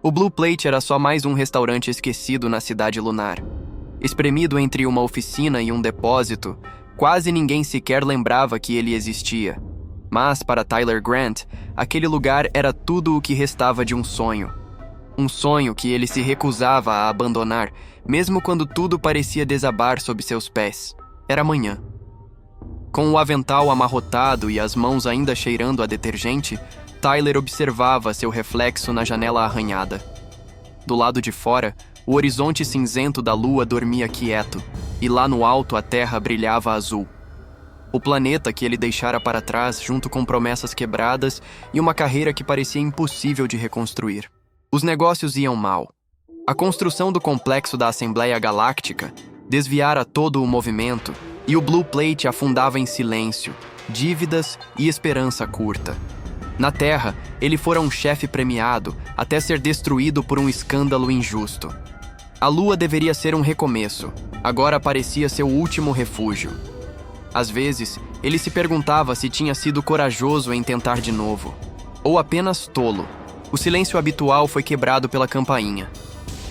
O Blue Plate era só mais um restaurante esquecido na cidade lunar. Espremido entre uma oficina e um depósito, quase ninguém sequer lembrava que ele existia. Mas, para Tyler Grant, aquele lugar era tudo o que restava de um sonho. Um sonho que ele se recusava a abandonar, mesmo quando tudo parecia desabar sob seus pés. Era manhã. Com o avental amarrotado e as mãos ainda cheirando a detergente, Tyler observava seu reflexo na janela arranhada. Do lado de fora, o horizonte cinzento da lua dormia quieto, e lá no alto a terra brilhava azul. O planeta que ele deixara para trás junto com promessas quebradas e uma carreira que parecia impossível de reconstruir. Os negócios iam mal. A construção do complexo da Assembleia Galáctica desviara todo o movimento e o Blue Plate afundava em silêncio, dívidas e esperança curta. Na Terra, ele fora um chefe premiado até ser destruído por um escândalo injusto. A Lua deveria ser um recomeço, agora parecia seu último refúgio. Às vezes, ele se perguntava se tinha sido corajoso em tentar de novo, ou apenas tolo. O silêncio habitual foi quebrado pela campainha.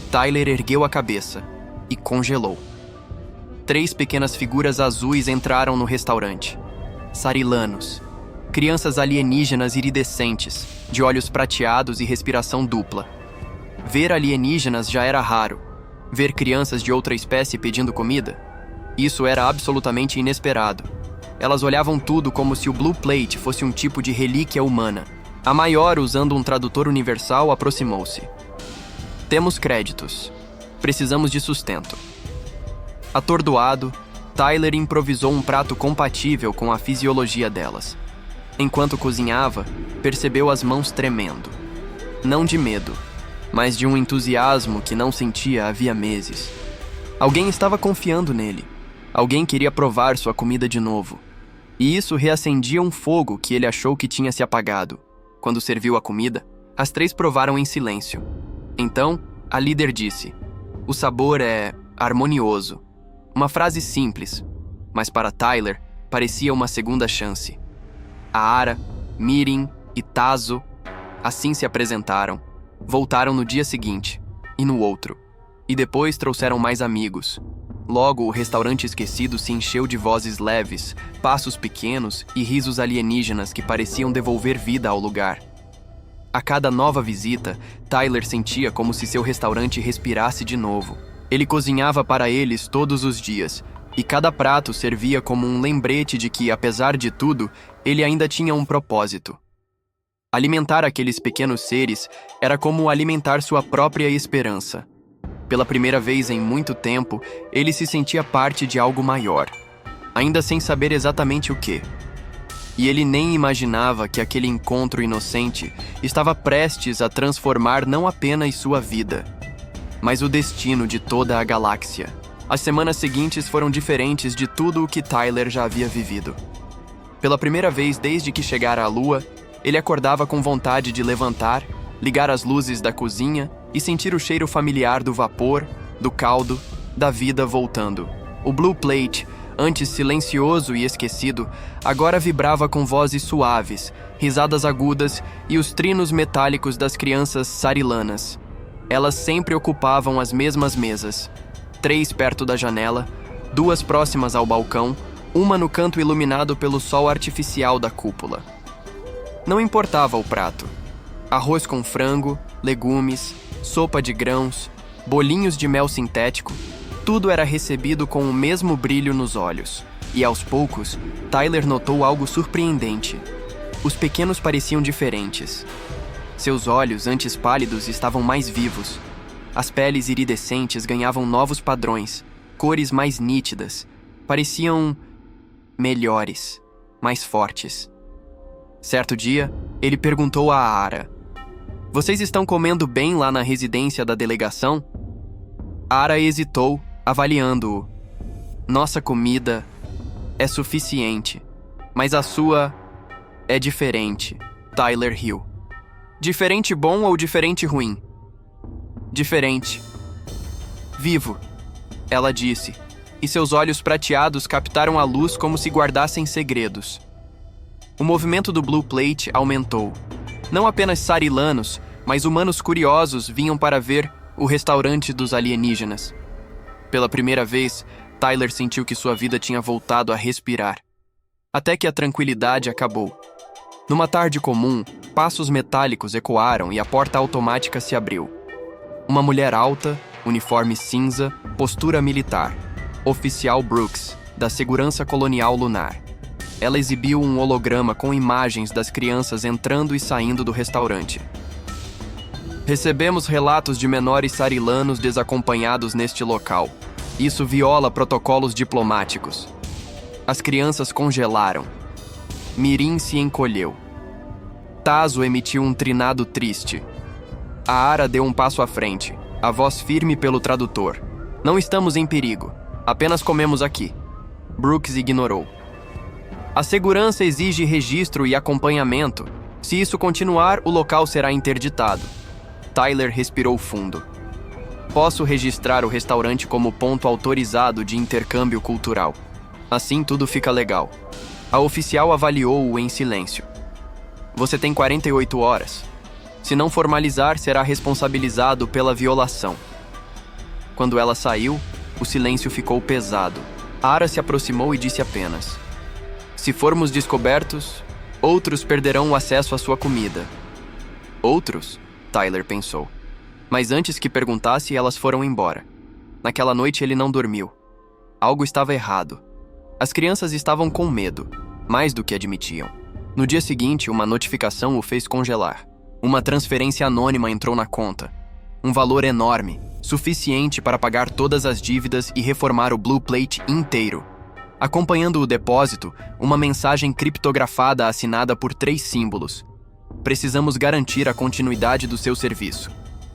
Tyler ergueu a cabeça e congelou. 3 pequenas figuras azuis entraram no restaurante. Sarilanos. Crianças alienígenas iridescentes, de olhos prateados e respiração dupla. Ver alienígenas já era raro. Ver crianças de outra espécie pedindo comida? Isso era absolutamente inesperado. Elas olhavam tudo como se o Blue Plate fosse um tipo de relíquia humana. A maior, usando um tradutor universal, aproximou-se. Temos créditos. Precisamos de sustento. Atordoado, Tyler improvisou um prato compatível com a fisiologia delas. Enquanto cozinhava, percebeu as mãos tremendo. Não de medo, mas de um entusiasmo que não sentia havia meses. Alguém estava confiando nele. Alguém queria provar sua comida de novo. E isso reacendia um fogo que ele achou que tinha se apagado. Quando serviu a comida, as 3 provaram em silêncio. Então, a líder disse: "O sabor é harmonioso." Uma frase simples, mas para Tyler parecia uma segunda chance. Aara, Mirin e Tazo assim se apresentaram. Voltaram no dia seguinte, e no outro. E depois trouxeram mais amigos. Logo, o restaurante esquecido se encheu de vozes leves, passos pequenos e risos alienígenas que pareciam devolver vida ao lugar. A cada nova visita, Tyler sentia como se seu restaurante respirasse de novo. Ele cozinhava para eles todos os dias, e cada prato servia como um lembrete de que, apesar de tudo, ele ainda tinha um propósito. Alimentar aqueles pequenos seres era como alimentar sua própria esperança. Pela primeira vez em muito tempo, ele se sentia parte de algo maior, ainda sem saber exatamente o que. E ele nem imaginava que aquele encontro inocente estava prestes a transformar não apenas sua vida, mas o destino de toda a galáxia. As semanas seguintes foram diferentes de tudo o que Tyler já havia vivido. Pela primeira vez desde que chegara à Lua, ele acordava com vontade de levantar, ligar as luzes da cozinha e sentir o cheiro familiar do vapor, do caldo, da vida voltando. O Blue Plate, antes silencioso e esquecido, agora vibrava com vozes suaves, risadas agudas e os trinos metálicos das crianças sarilanas. Elas sempre ocupavam as mesmas mesas. 3 perto da janela, 2 próximas ao balcão, uma no canto iluminado pelo sol artificial da cúpula. Não importava o prato. Arroz com frango, legumes, sopa de grãos, bolinhos de mel sintético, tudo era recebido com o mesmo brilho nos olhos. E aos poucos, Tyler notou algo surpreendente. Os pequenos pareciam diferentes. Seus olhos, antes pálidos, estavam mais vivos. As peles iridescentes ganhavam novos padrões, cores mais nítidas. Pareciam melhores, mais fortes. Certo dia, ele perguntou a Aara: "Vocês estão comendo bem lá na residência da delegação?" Aara hesitou, avaliando-o. "Nossa comida é suficiente, mas a sua é diferente." Tyler riu. "Diferente bom ou diferente ruim?" "Diferente." "Vivo," ela disse, e seus olhos prateados captaram a luz como se guardassem segredos. O movimento do Blue Plate aumentou. Não apenas sarilanos, mas humanos curiosos vinham para ver o restaurante dos alienígenas. Pela primeira vez, Tyler sentiu que sua vida tinha voltado a respirar. Até que a tranquilidade acabou. Numa tarde comum, passos metálicos ecoaram e a porta automática se abriu. Uma mulher alta, uniforme cinza, postura militar. Oficial Brooks, da Segurança Colonial Lunar. Ela exibiu um holograma com imagens das crianças entrando e saindo do restaurante. Recebemos relatos de menores sarilanos desacompanhados neste local. Isso viola protocolos diplomáticos. As crianças congelaram. Mirim se encolheu. Tazo emitiu um trinado triste. A Ara deu um passo à frente, a voz firme pelo tradutor. Não estamos em perigo. Apenas comemos aqui. Brooks ignorou. A segurança exige registro e acompanhamento. Se isso continuar, o local será interditado. Tyler respirou fundo. Posso registrar o restaurante como ponto autorizado de intercâmbio cultural. Assim tudo fica legal. A oficial avaliou-o em silêncio. Você tem 48 horas. Se não formalizar, será responsabilizado pela violação. Quando ela saiu, o silêncio ficou pesado. Ara se aproximou e disse apenas: se formos descobertos, outros perderão o acesso à sua comida. Outros? Tyler pensou. Mas antes que perguntasse, elas foram embora. Naquela noite ele não dormiu. Algo estava errado. As crianças estavam com medo, mais do que admitiam. No dia seguinte, uma notificação o fez congelar. Uma transferência anônima entrou na conta. Um valor enorme, suficiente para pagar todas as dívidas e reformar o Blue Plate inteiro. Acompanhando o depósito, uma mensagem criptografada assinada por 3 símbolos. Precisamos garantir a continuidade do seu serviço.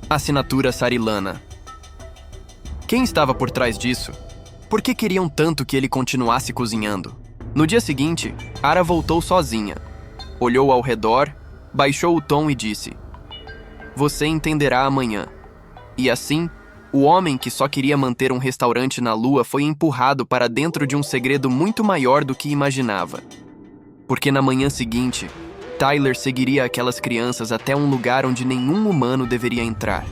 Assinatura sarilana. Quem estava por trás disso? Por que queriam tanto que ele continuasse cozinhando? No dia seguinte, Ara voltou sozinha. Olhou ao redor, baixou o tom e disse: você entenderá amanhã. E assim, o homem que só queria manter um restaurante na Lua foi empurrado para dentro de um segredo muito maior do que imaginava. Porque na manhã seguinte, Tyler seguiria aquelas crianças até um lugar onde nenhum humano deveria entrar.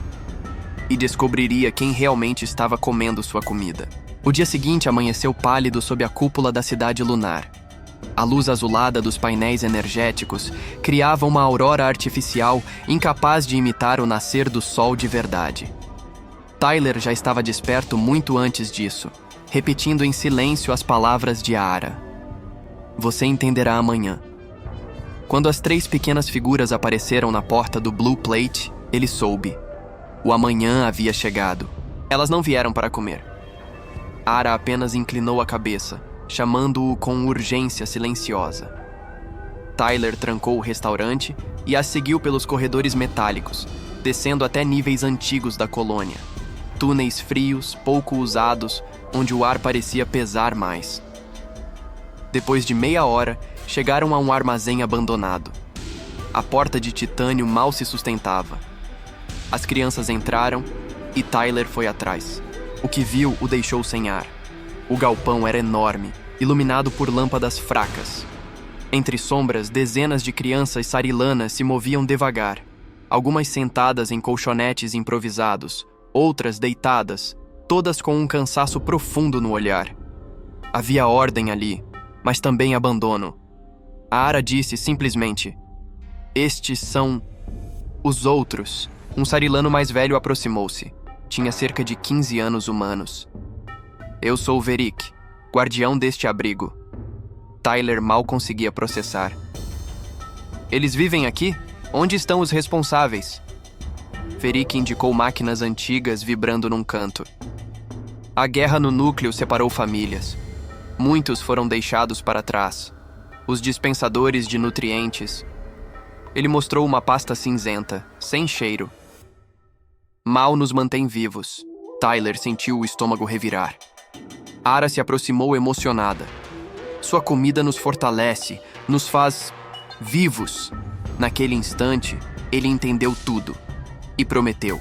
E descobriria quem realmente estava comendo sua comida. O dia seguinte amanheceu pálido sob a cúpula da cidade lunar. A luz azulada dos painéis energéticos criava uma aurora artificial incapaz de imitar o nascer do sol de verdade. Tyler já estava desperto muito antes disso, repetindo em silêncio as palavras de Ara. Você entenderá amanhã. Quando as 3 pequenas figuras apareceram na porta do Blue Plate, ele soube. O amanhã havia chegado. Elas não vieram para comer. Ara apenas inclinou a cabeça, chamando-o com urgência silenciosa. Tyler trancou o restaurante e a seguiu pelos corredores metálicos, descendo até níveis antigos da colônia. Túneis frios, pouco usados, onde o ar parecia pesar mais. Depois de meia hora, chegaram a um armazém abandonado. A porta de titânio mal se sustentava. As crianças entraram e Tyler foi atrás. O que viu o deixou sem ar. O galpão era enorme, iluminado por lâmpadas fracas. Entre sombras, dezenas de crianças sarilanas se moviam devagar, algumas sentadas em colchonetes improvisados, outras deitadas, todas com um cansaço profundo no olhar. Havia ordem ali, mas também abandono. A Ara disse simplesmente: estes são os outros. Um sarilano mais velho aproximou-se. Tinha cerca de 15 anos humanos. Eu sou o Verik, guardião deste abrigo. Tyler mal conseguia processar. Eles vivem aqui? Onde estão os responsáveis? Verik indicou máquinas antigas vibrando num canto. A guerra no núcleo separou famílias. Muitos foram deixados para trás. Os dispensadores de nutrientes. Ele mostrou uma pasta cinzenta, sem cheiro. Mal nos mantém vivos. Tyler sentiu o estômago revirar. Ara se aproximou emocionada. Sua comida nos fortalece, nos faz vivos. Naquele instante, ele entendeu tudo. E prometeu: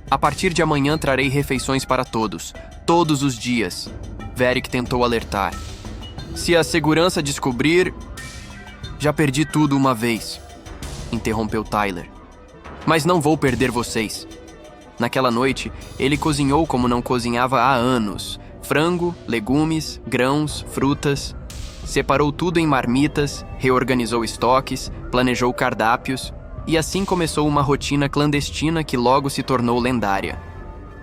a partir de amanhã trarei refeições para todos, todos os dias. Verik tentou alertar. Se a segurança descobrir... Já perdi tudo uma vez, interrompeu Tyler. Mas não vou perder vocês. Naquela noite, ele cozinhou como não cozinhava há anos. Frango, legumes, grãos, frutas. Separou tudo em marmitas, reorganizou estoques, planejou cardápios, e assim começou uma rotina clandestina que logo se tornou lendária.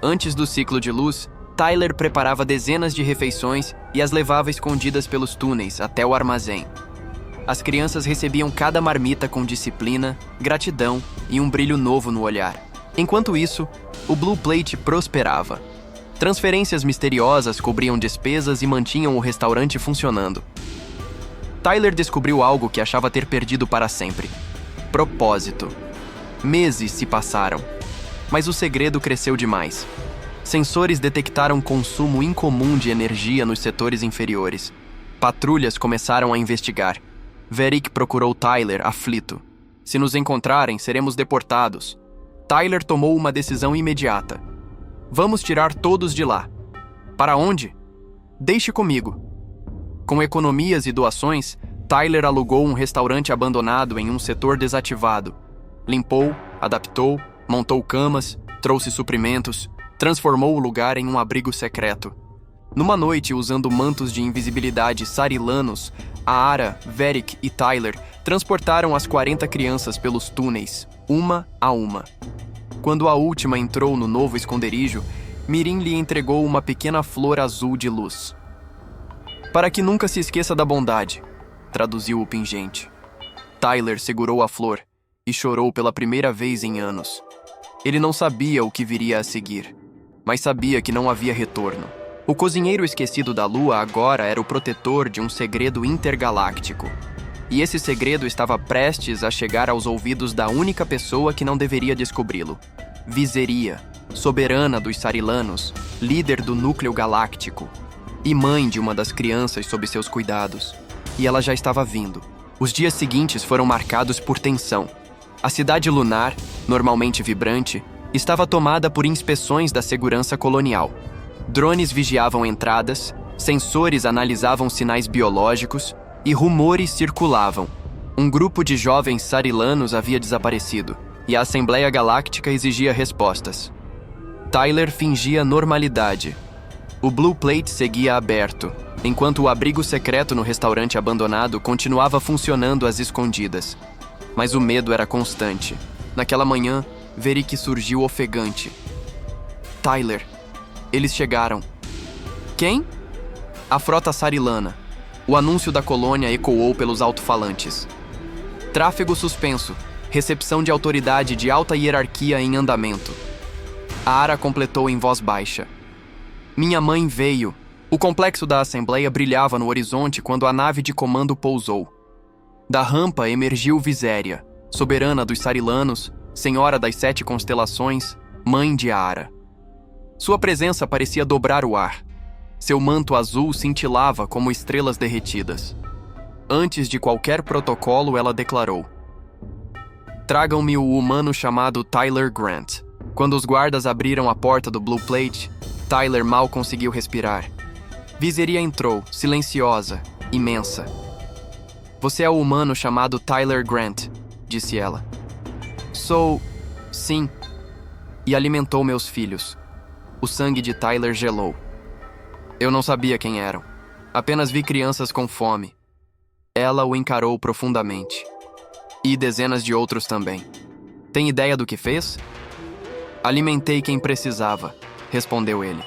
Antes do ciclo de luz, Tyler preparava dezenas de refeições e as levava escondidas pelos túneis até o armazém. As crianças recebiam cada marmita com disciplina, gratidão e um brilho novo no olhar. Enquanto isso, o Blue Plate prosperava. Transferências misteriosas cobriam despesas e mantinham o restaurante funcionando. Tyler descobriu algo que achava ter perdido para sempre: propósito. Meses se passaram, mas o segredo cresceu demais. Sensores detectaram consumo incomum de energia nos setores inferiores. Patrulhas começaram a investigar. Verick procurou Tyler, aflito. Se nos encontrarem, seremos deportados. Tyler tomou uma decisão imediata. Vamos tirar todos de lá. Para onde? Deixe comigo. Com economias e doações, Tyler alugou um restaurante abandonado em um setor desativado. Limpou, adaptou, montou camas, trouxe suprimentos, transformou o lugar em um abrigo secreto. Numa noite, usando mantos de invisibilidade sarilanos, Ara, Verick e Tyler transportaram as 40 crianças pelos túneis, uma a uma. Quando a última entrou no novo esconderijo, Mirim lhe entregou uma pequena flor azul de luz. Para que nunca se esqueça da bondade, traduziu o pingente. Tyler segurou a flor e chorou pela primeira vez em anos. Ele não sabia o que viria a seguir, mas sabia que não havia retorno. O cozinheiro esquecido da Lua agora era o protetor de um segredo intergaláctico. E esse segredo estava prestes a chegar aos ouvidos da única pessoa que não deveria descobri-lo. Viseria, soberana dos Sarilanos, líder do núcleo galáctico, e mãe de uma das crianças sob seus cuidados. E ela já estava vindo. Os dias seguintes foram marcados por tensão. A cidade lunar, normalmente vibrante, estava tomada por inspeções da segurança colonial. Drones vigiavam entradas, sensores analisavam sinais biológicos e rumores circulavam. Um grupo de jovens sarilanos havia desaparecido e a Assembleia Galáctica exigia respostas. Tyler fingia normalidade. O Blue Plate seguia aberto, enquanto o abrigo secreto no restaurante abandonado continuava funcionando às escondidas. Mas o medo era constante. Naquela manhã, Verick surgiu ofegante. Tyler, eles chegaram. Quem? A frota sarilana. O anúncio da colônia ecoou pelos alto-falantes. Tráfego suspenso. Recepção de autoridade de alta hierarquia em andamento. A Ara completou em voz baixa. Minha mãe veio. O complexo da Assembleia brilhava no horizonte quando a nave de comando pousou. Da rampa emergiu Viséria, soberana dos Sarilanos, senhora das 7 constelações, mãe de Ara. Sua presença parecia dobrar o ar. Seu manto azul cintilava como estrelas derretidas. Antes de qualquer protocolo, ela declarou: Tragam-me o humano chamado Tyler Grant. Quando os guardas abriram a porta do Blue Plate, Tyler mal conseguiu respirar. Viseria entrou, silenciosa, imensa. Você é o humano chamado Tyler Grant, disse ela. Sou... sim. E alimentou meus filhos. O sangue de Tyler gelou. Eu não sabia quem eram. Apenas vi crianças com fome. Ela o encarou profundamente. E dezenas de outros também. Tem ideia do que fez? Alimentei quem precisava, respondeu ele.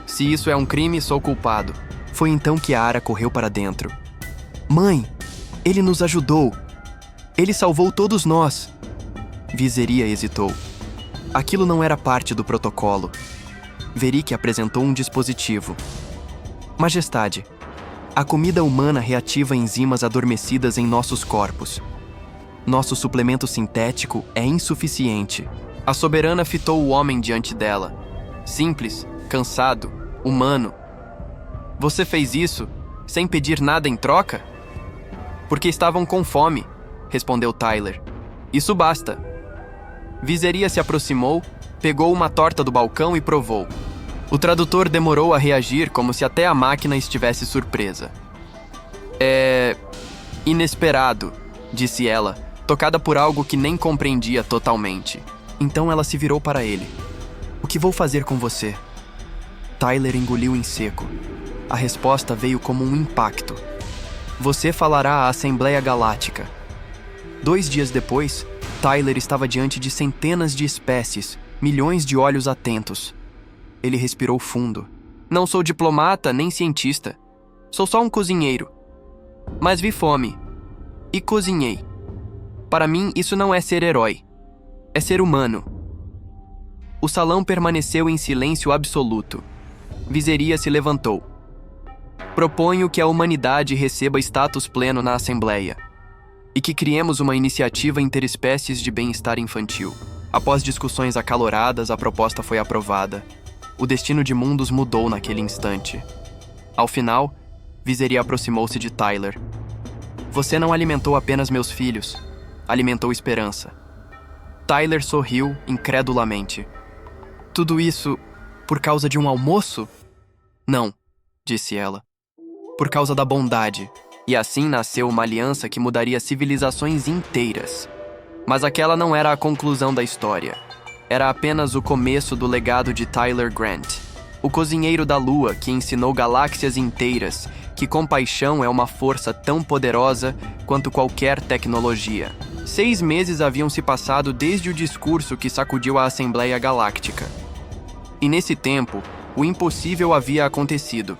Se isso é um crime, sou culpado. Foi então que a Ara correu para dentro. Mãe, ele nos ajudou. Ele salvou todos nós. Viseria hesitou. Aquilo não era parte do protocolo. Verick apresentou um dispositivo. Majestade, a comida humana reativa enzimas adormecidas em nossos corpos. Nosso suplemento sintético é insuficiente. A soberana fitou o homem diante dela. Simples, cansado, humano. Você fez isso sem pedir nada em troca? Porque estavam com fome, respondeu Tyler. Isso basta. Viseria se aproximou, pegou uma torta do balcão e provou. O tradutor demorou a reagir como se até a máquina estivesse surpresa. É... inesperado, disse ela, tocada por algo que nem compreendia totalmente. Então ela se virou para ele. "O que vou fazer com você?" Tyler engoliu em seco. A resposta veio como um impacto. "Você falará à Assembleia Galáctica." 2 dias depois, Tyler estava diante de centenas de espécies, milhões de olhos atentos. Ele respirou fundo. "Não sou diplomata nem cientista. Sou só um cozinheiro. Mas vi fome. E cozinhei. Para mim, isso não é ser herói. É ser humano." O salão permaneceu em silêncio absoluto. Viseria se levantou. "Proponho que a humanidade receba status pleno na Assembleia e que criemos uma iniciativa interespécies de bem-estar infantil." Após discussões acaloradas, a proposta foi aprovada. O destino de mundos mudou naquele instante. Ao final, Viseria aproximou-se de Tyler. "Você não alimentou apenas meus filhos, alimentou esperança." Tyler sorriu incredulamente. "Tudo isso por causa de um almoço?" "Não", disse ela. "Por causa da bondade." E assim nasceu uma aliança que mudaria civilizações inteiras. Mas aquela não era a conclusão da história. Era apenas o começo do legado de Tyler Grant, o cozinheiro da Lua que ensinou galáxias inteiras que compaixão é uma força tão poderosa quanto qualquer tecnologia. 6 meses haviam se passado desde o discurso que sacudiu a Assembleia Galáctica. E nesse tempo, o impossível havia acontecido.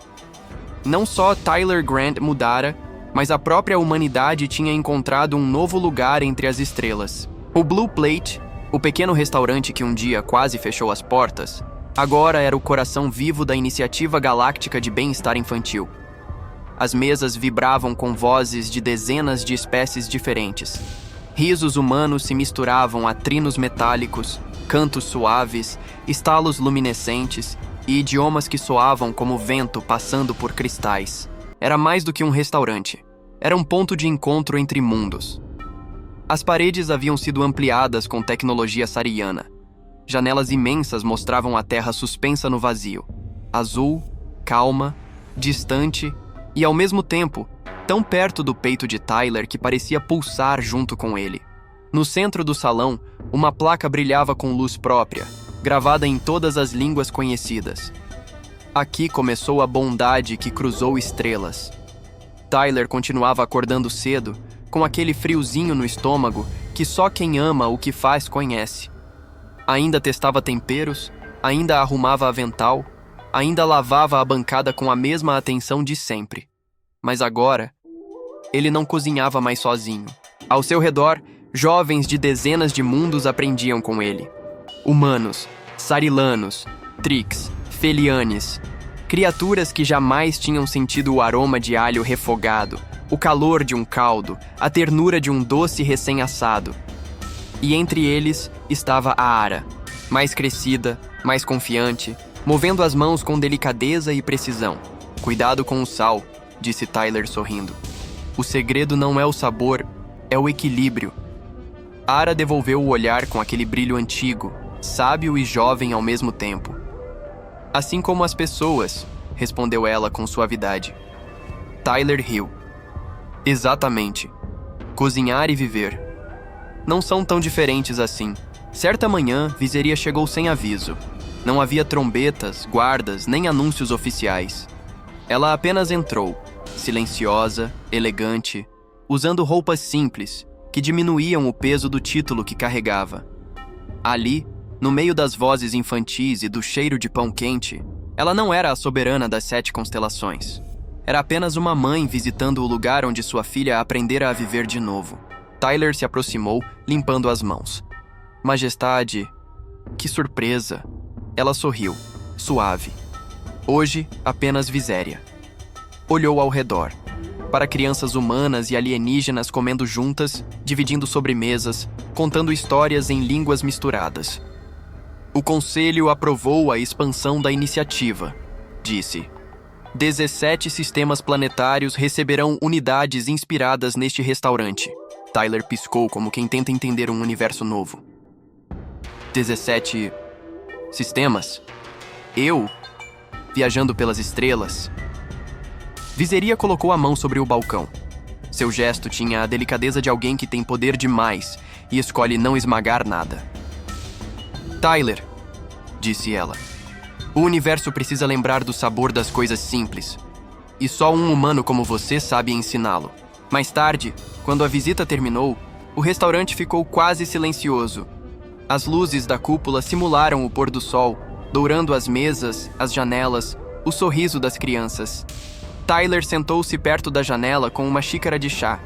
Não só Tyler Grant mudara, mas a própria humanidade tinha encontrado um novo lugar entre as estrelas. O Blue Plate, o pequeno restaurante que um dia quase fechou as portas, agora era o coração vivo da iniciativa galáctica de bem-estar infantil. As mesas vibravam com vozes de dezenas de espécies diferentes. Risos humanos se misturavam a trinos metálicos, cantos suaves, estalos luminescentes e idiomas que soavam como vento passando por cristais. Era mais do que um restaurante. Era um ponto de encontro entre mundos. As paredes haviam sido ampliadas com tecnologia sariana. Janelas imensas mostravam a terra suspensa no vazio. Azul, calma, distante e, ao mesmo tempo, tão perto do peito de Tyler que parecia pulsar junto com ele. No centro do salão, uma placa brilhava com luz própria, gravada em todas as línguas conhecidas. Aqui começou a bondade que cruzou estrelas. Tyler continuava acordando cedo, com aquele friozinho no estômago que só quem ama o que faz conhece. Ainda testava temperos, ainda arrumava avental, ainda lavava a bancada com a mesma atenção de sempre. Mas agora, ele não cozinhava mais sozinho. Ao seu redor, jovens de dezenas de mundos aprendiam com ele. Humanos, sarilanos, trix, felianes, criaturas que jamais tinham sentido o aroma de alho refogado, o calor de um caldo, a ternura de um doce recém-assado. E entre eles estava a Ara, mais crescida, mais confiante, movendo as mãos com delicadeza e precisão. "Cuidado com o sal", disse Tyler sorrindo. "O segredo não é o sabor, é o equilíbrio." Ara devolveu o olhar com aquele brilho antigo, sábio e jovem ao mesmo tempo. "Assim como as pessoas", respondeu ela com suavidade. Tyler riu. "Exatamente. Cozinhar e viver. Não são tão diferentes assim." Certa manhã, Viseria chegou sem aviso. Não havia trombetas, guardas, nem anúncios oficiais. Ela apenas entrou, silenciosa, elegante, usando roupas simples, que diminuíam o peso do título que carregava. Ali, no meio das vozes infantis e do cheiro de pão quente, ela não era a soberana das 7 constelações. Era apenas uma mãe visitando o lugar onde sua filha aprendera a viver de novo. Tyler se aproximou, limpando as mãos. "Majestade, que surpresa!" Ela sorriu, suave. "Hoje, apenas Viséria." Olhou ao redor. Para crianças humanas e alienígenas comendo juntas, dividindo sobremesas, contando histórias em línguas misturadas. "O Conselho aprovou a expansão da iniciativa", disse. 17 sistemas planetários receberão unidades inspiradas neste restaurante." Tyler piscou como quem tenta entender um universo novo. 17 sistemas? Eu? Viajando pelas estrelas? Viseria colocou a mão sobre o balcão. Seu gesto tinha a delicadeza de alguém que tem poder demais e escolhe não esmagar nada. Tyler, disse ela, o universo precisa lembrar do sabor das coisas simples. E só um humano como você sabe ensiná-lo. Mais tarde, quando a visita terminou, o restaurante ficou quase silencioso. As luzes da cúpula simularam o pôr do sol, dourando as mesas, as janelas, o sorriso das crianças. Tyler sentou-se perto da janela com uma xícara de chá.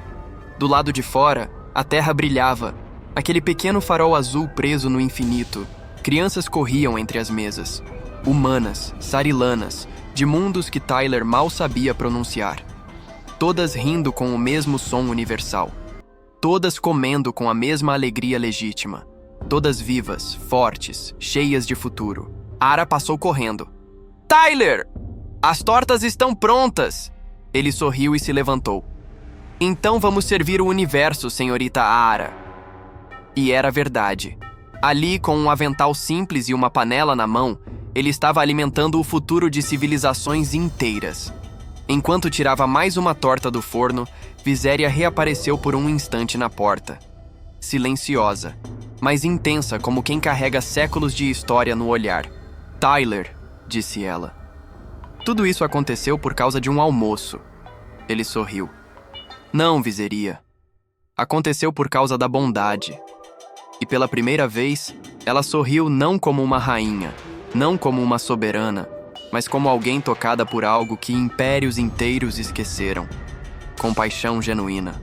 Do lado de fora, a terra brilhava, aquele pequeno farol azul preso no infinito. Crianças corriam entre as mesas, humanas, sarilanas, de mundos que Tyler mal sabia pronunciar. Todas rindo com o mesmo som universal. Todas comendo com a mesma alegria legítima. Todas vivas, fortes, cheias de futuro. Ara passou correndo. Tyler! As tortas estão prontas! Ele sorriu e se levantou. Então vamos servir o universo, senhorita Ara. E era verdade. Ali, com um avental simples e uma panela na mão, ele estava alimentando o futuro de civilizações inteiras. Enquanto tirava mais uma torta do forno, Viséria reapareceu por um instante na porta. Silenciosa, mas intensa como quem carrega séculos de história no olhar. Tyler, disse ela. Tudo isso aconteceu por causa de um almoço. Ele sorriu. Não, Viséria. Aconteceu por causa da bondade. E pela primeira vez, ela sorriu não como uma rainha, não como uma soberana, mas como alguém tocada por algo que impérios inteiros esqueceram. Compaixão genuína.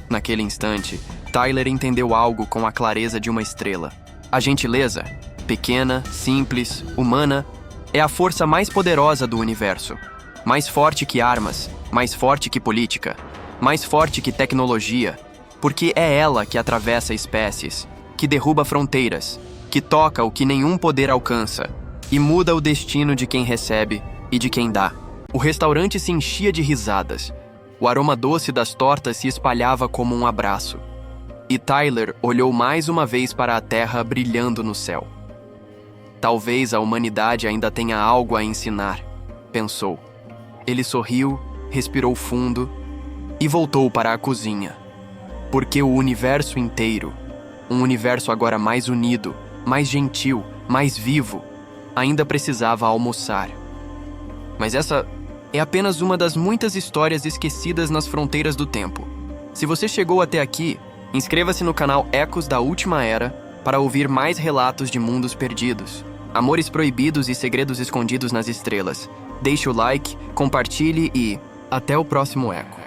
Naquele instante, Tyler entendeu algo com a clareza de uma estrela. A gentileza, pequena, simples, humana, é a força mais poderosa do universo. Mais forte que armas, mais forte que política, mais forte que tecnologia, porque é ela que atravessa espécies, que derruba fronteiras, que toca o que nenhum poder alcança e muda o destino de quem recebe e de quem dá. O restaurante se enchia de risadas. O aroma doce das tortas se espalhava como um abraço. E Tyler olhou mais uma vez para a terra brilhando no céu. Talvez a humanidade ainda tenha algo a ensinar, pensou. Ele sorriu, respirou fundo e voltou para a cozinha. Porque o universo inteiro, um universo agora mais unido, mais gentil, mais vivo, ainda precisava almoçar. Mas essa é apenas uma das muitas histórias esquecidas nas fronteiras do tempo. Se você chegou até aqui, inscreva-se no canal Ecos da Última Era para ouvir mais relatos de mundos perdidos, amores proibidos e segredos escondidos nas estrelas. Deixe o like, compartilhe e até o próximo Eco.